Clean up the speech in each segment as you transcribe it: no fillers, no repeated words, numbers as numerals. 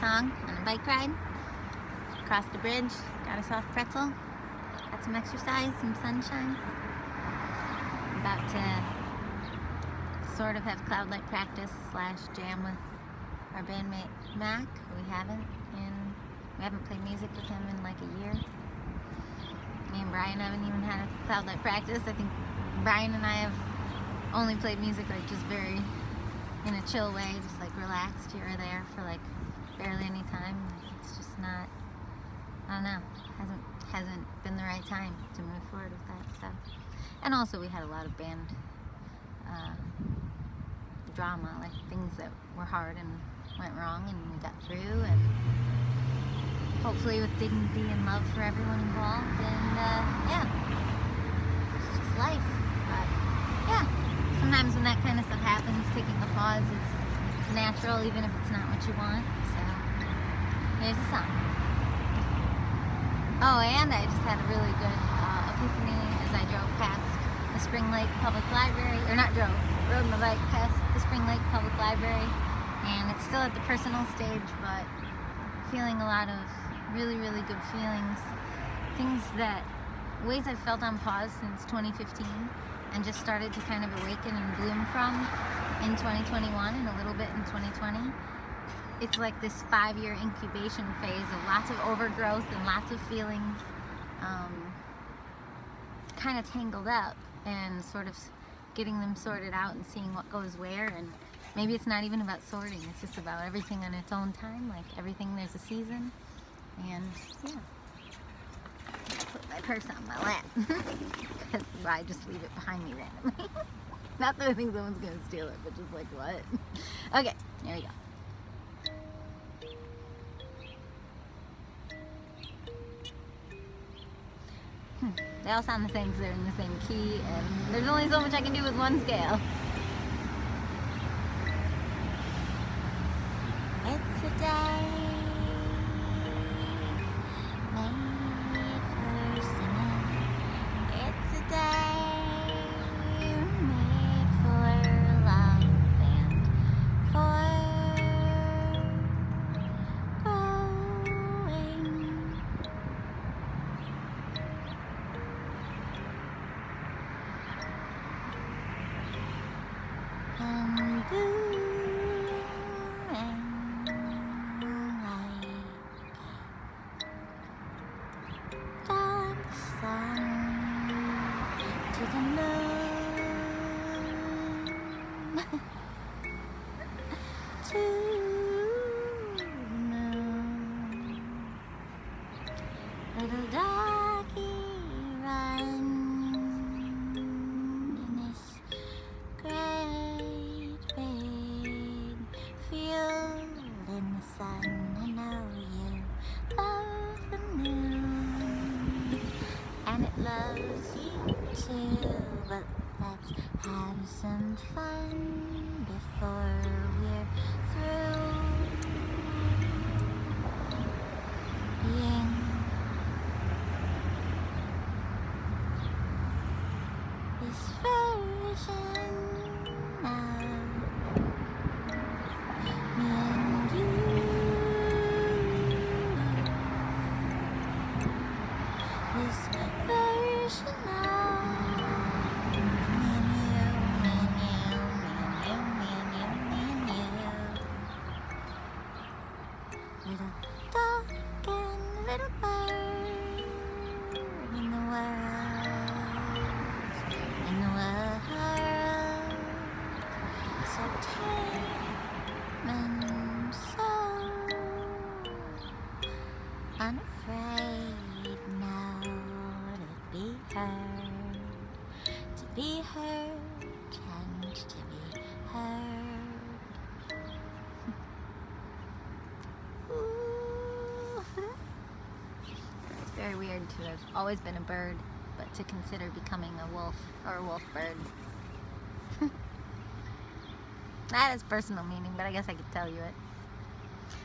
song on a bike ride. Crossed the bridge, got a soft pretzel, got some exercise, some sunshine. About to sort of have cloudlight practice / jam with our bandmate Mac. We haven't played music with him in like a year. Me and Bryan haven't even had a cloudlight practice. I think Bryan and I have only played music like just very in a chill way, just like relaxed here or there for like barely any time. It's just not, I don't know, hasn't been the right time to move forward with that stuff. And also we had a lot of band drama, like things that were hard and went wrong, and we got through, and hopefully with dignity and love for everyone involved, and yeah, it's just life. But yeah, sometimes when that kind of stuff happens, taking a pause is natural, even if it's not what you want. So here's a song. Oh, and I just had a really good epiphany as I drove past the Spring Lake Public Library, or not drove, rode my bike past the Spring Lake Public Library, and it's still at the personal stage, but feeling a lot of really, really good feelings, ways I've felt on pause since 2015 and just started to kind of awaken and bloom from in 2021 and a little bit in 2020. It's like this 5-year incubation phase of lots of overgrowth and lots of feelings kind of tangled up, and sort of getting them sorted out and seeing what goes where. And maybe it's not even about sorting, it's just about everything on its own time. Like everything, there's a season. And yeah, put my purse on my lap because I just leave it behind me randomly. Not that I think someone's gonna steal it, but just like, what? Okay, there we go. They all sound the same because they're in the same key, and there's only so much I can do with one scale. It's a day made for singing. It's a day made for love and for growing. And blue and light, dark sun to the moon, to the moon. Little doggie, run in this great big field in the sun. I know you love the moon, and it loves you too. But let's have some fun before we're through being this version of me and you. This version of me and you, me and you, me and you, me and you, me and you. Little dog and little bird in the world, in the world, so tame and so unafraid now to be heard, to be heard, and to be heard. Ooh. It's very weird to have always been a bird, but to consider becoming a wolf or a wolfbird. That has personal meaning, but I guess I could tell you it.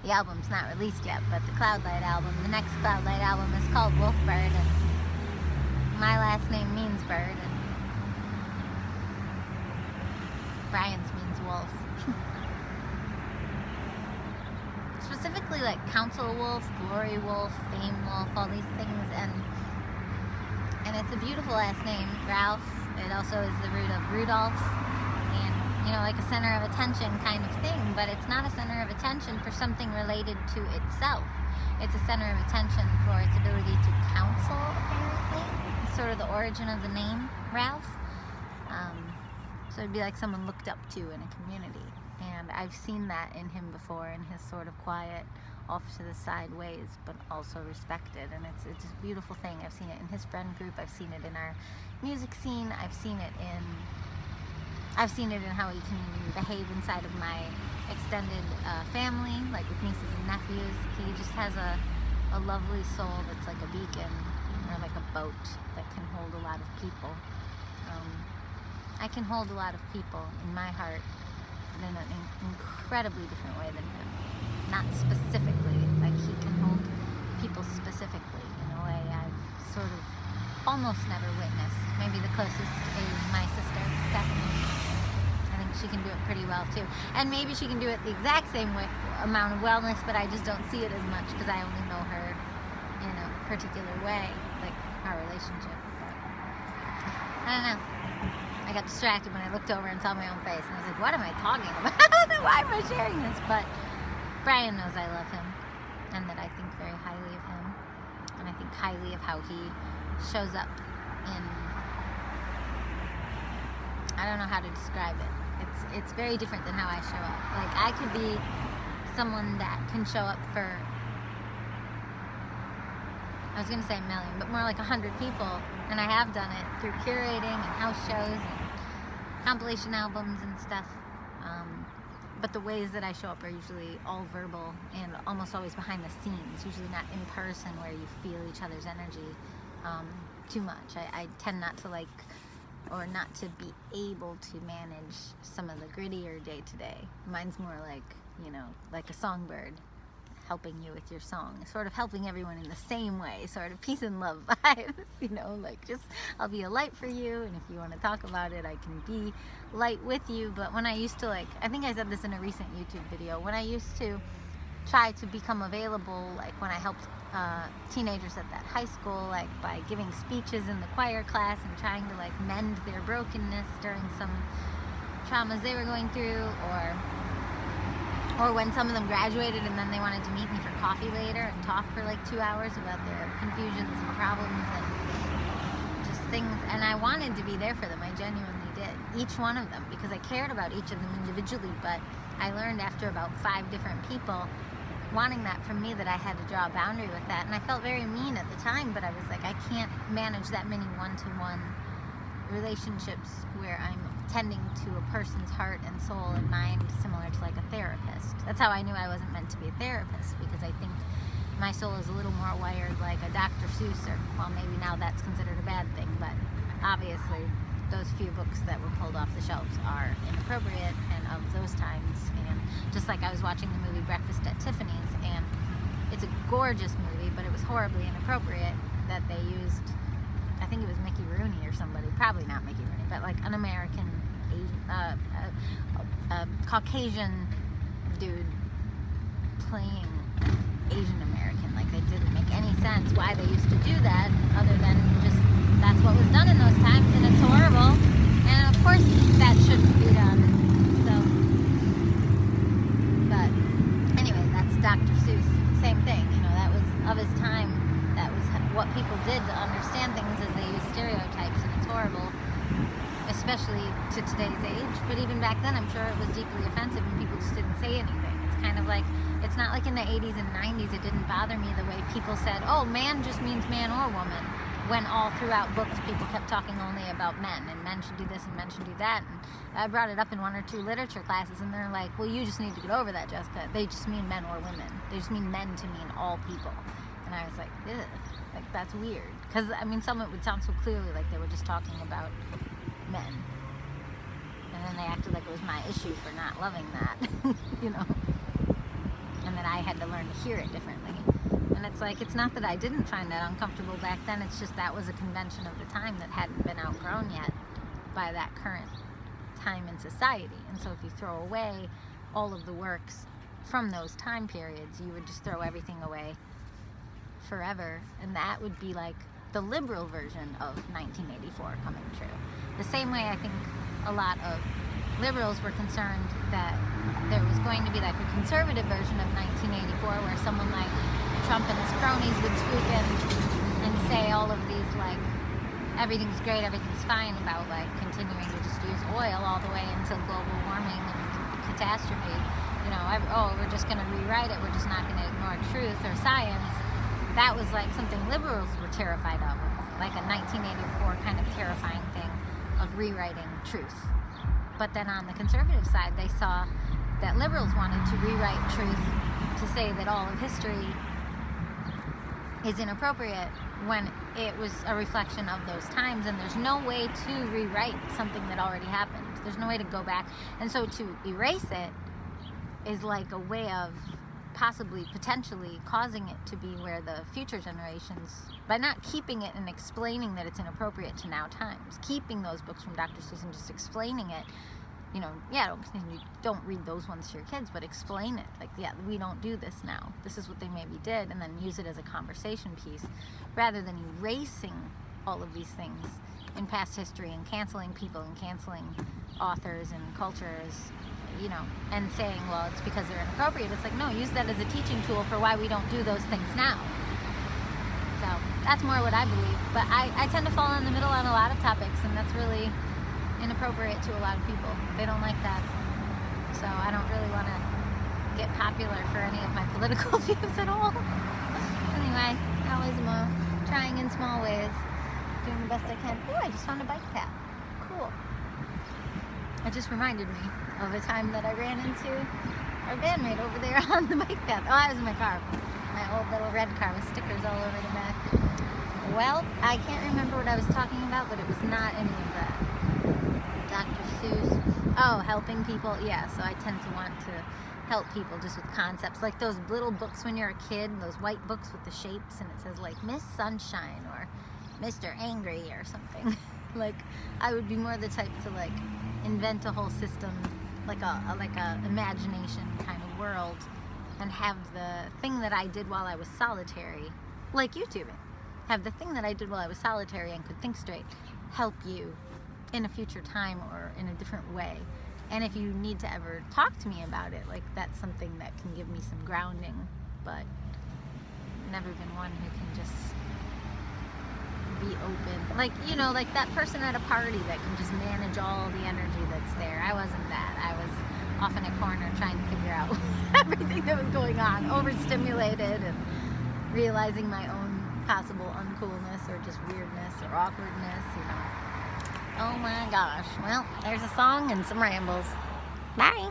The album's not released yet, but the Cloudlight album, the next Cloudlight album, is called Wolfbird, and my last name means bird, and Bryan's means wolf. specifically like council wolf, glory wolf, fame wolf, all these things, and it's a beautiful last name, Ralph. It also is the root of Rudolph, and you know, like a center of attention kind of thing, but it's not a center of attention for something related to itself. It's a center of attention for its ability to counsel, apparently. It's sort of the origin of the name, Ralph. So it'd be like someone looked up to in a community. And I've seen that in him before, in his sort of quiet, off to the side ways, but also respected. And it's a beautiful thing. I've seen it in his friend group. I've seen it in our music scene. I've seen it in how he can behave inside of my extended family, like with nieces and nephews. He just has a lovely soul that's like a beacon, or like a boat that can hold a lot of people. I can hold a lot of people in my heart, but in an incredibly different way than him. Not specifically, like he can hold people specifically in a way I've sort of almost never witnessed. Maybe the closest is my sister, Stephanie. I think she can do it pretty well too. And maybe she can do it the exact same amount of wellness, but I just don't see it as much because I only know her in a particular way, like our relationship. But I don't know. I got distracted when I looked over and saw my own face, and I was like, what am I talking about? Why am I sharing this? But Bryan knows I love him, and that I think very highly of him, and I think highly of how he shows up in, I don't know how to describe it. It's very different than how I show up. Like, I could be someone that can show up for, I was going to say a million, but more like 100 people, and I have done it through curating and house shows and compilation albums and stuff. But the ways that I show up are usually all verbal and almost always behind the scenes, usually not in person where you feel each other's energy too much. I tend not to like, or not to be able to manage some of the grittier day-to-day. Mine's more like, you know, like a songbird helping you with your song, sort of helping everyone in the same way, sort of peace and love vibes, you know, like just I'll be a light for you, and if you want to talk about it, I can be light with you. But when I used to, like, I think I said this in a recent YouTube video, when I used to try to become available, like when I helped teenagers at that high school, like by giving speeches in the choir class and trying to like mend their brokenness during some traumas they were going through, or when some of them graduated and then they wanted to meet me for coffee later and talk for like 2 hours about their confusions and problems and just things. And I wanted to be there for them. I genuinely did. Each one of them, because I cared about each of them individually. But I learned after about 5 different people wanting that from me that I had to draw a boundary with that. And I felt very mean at the time, but I was like, I can't manage that many one-to-one relationships where I'm tending to a person's heart and soul and mind, similar to like a therapist. That's how I knew I wasn't meant to be a therapist, because I think my soul is a little more wired like a Dr. Seuss, or, well, maybe now that's considered a bad thing, but obviously those few books that were pulled off the shelves are inappropriate and of those times. And just like I was watching the movie Breakfast at Tiffany's, and it's a gorgeous movie, but it was horribly inappropriate that they used, I think it was Mickey Rooney or somebody, probably not Mickey Rooney, but like an American, Caucasian dude playing Asian American. Like, it didn't make any sense why they used to do that, other than just that's what was done in those times, and it's horrible. And of course that shouldn't be done. So, but anyway, that's Dr. Seuss. Same thing, you know, that was of his time. That was what people did to understand things, as they use stereotypes, and it's horrible, especially to today's age. But even back then, I'm sure it was deeply offensive and people just didn't say anything. It's kind of like, it's not like in the 80s and 90s it didn't bother me the way people said, oh, man just means man or woman, when all throughout books people kept talking only about men, and men should do this and men should do that. And I brought it up in 1 or 2 literature classes, and they're like, well, you just need to get over that, Jessica. They just mean men or women. They just mean men to mean all people. And I was like, ugh, like, that's weird. Because, I mean, some of it would sound so clearly like they were just talking about men. And then they acted like it was my issue for not loving that, you know. And that I had to learn to hear it differently. And it's like, it's not that I didn't find that uncomfortable back then, it's just that was a convention of the time that hadn't been outgrown yet by that current time in society. And so if you throw away all of the works from those time periods, you would just throw everything away forever, and that would be like the liberal version of 1984 coming true. The same way I think a lot of liberals were concerned that there was going to be like a conservative version of 1984 where someone like Trump and his cronies would swoop in and say all of these like everything's great, everything's fine about like continuing to just use oil all the way until global warming and catastrophe. You know, we're just going to rewrite it, we're just not going to ignore truth or science. That was like something liberals were terrified of, like a 1984 kind of terrifying thing of rewriting truth. But then on the conservative side, they saw that liberals wanted to rewrite truth to say that all of history is inappropriate when it was a reflection of those times, and there's no way to rewrite something that already happened. There's no way to go back. And so to erase it is like a way of possibly, potentially causing it to be where the future generations, by not keeping it and explaining that it's inappropriate to now times, keeping those books from Dr. Seuss and just explaining it, you know, yeah, don't read those ones to your kids, but explain it. Like, yeah, we don't do this now. This is what they maybe did, and then use it as a conversation piece, rather than erasing all of these things in past history and canceling people and canceling authors and cultures, you know, and saying, well, it's because they're inappropriate. It's like, no, use that as a teaching tool for why we don't do those things now. So that's more what I believe. But I tend to fall in the middle on a lot of topics, and that's really inappropriate to a lot of people. They don't like that. So I don't really want to get popular for any of my political views at all. Anyway, always trying in small ways, doing the best I can. Oh, I just found a bike path. Cool. It just reminded me of a time that I ran into our bandmate over there on the bike path. Oh, I was in my car. My old little red car with stickers all over the back. Well, I can't remember what I was talking about, but it was not any of that. Dr. Seuss. Oh, helping people. Yeah, so I tend to want to help people just with concepts. Like those little books when you're a kid, those white books with the shapes, and it says like Miss Sunshine or Mr. Angry or something. Like, I would be more the type to like invent a whole system, like a imagination kind of world, and have the thing that I did while I was solitary, like YouTubing, have the thing that I did while I was solitary and could think straight, help you in a future time or in a different way. And if you need to ever talk to me about it, like, that's something that can give me some grounding, but never been one who can just be open. Like, you know, like that person at a party that can just manage all the energy that's there. I wasn't that. I was off in a corner trying to figure out everything that was going on, overstimulated, and realizing my own possible uncoolness or just weirdness or awkwardness, you know. Oh my gosh. Well, there's a song and some rambles. Bye.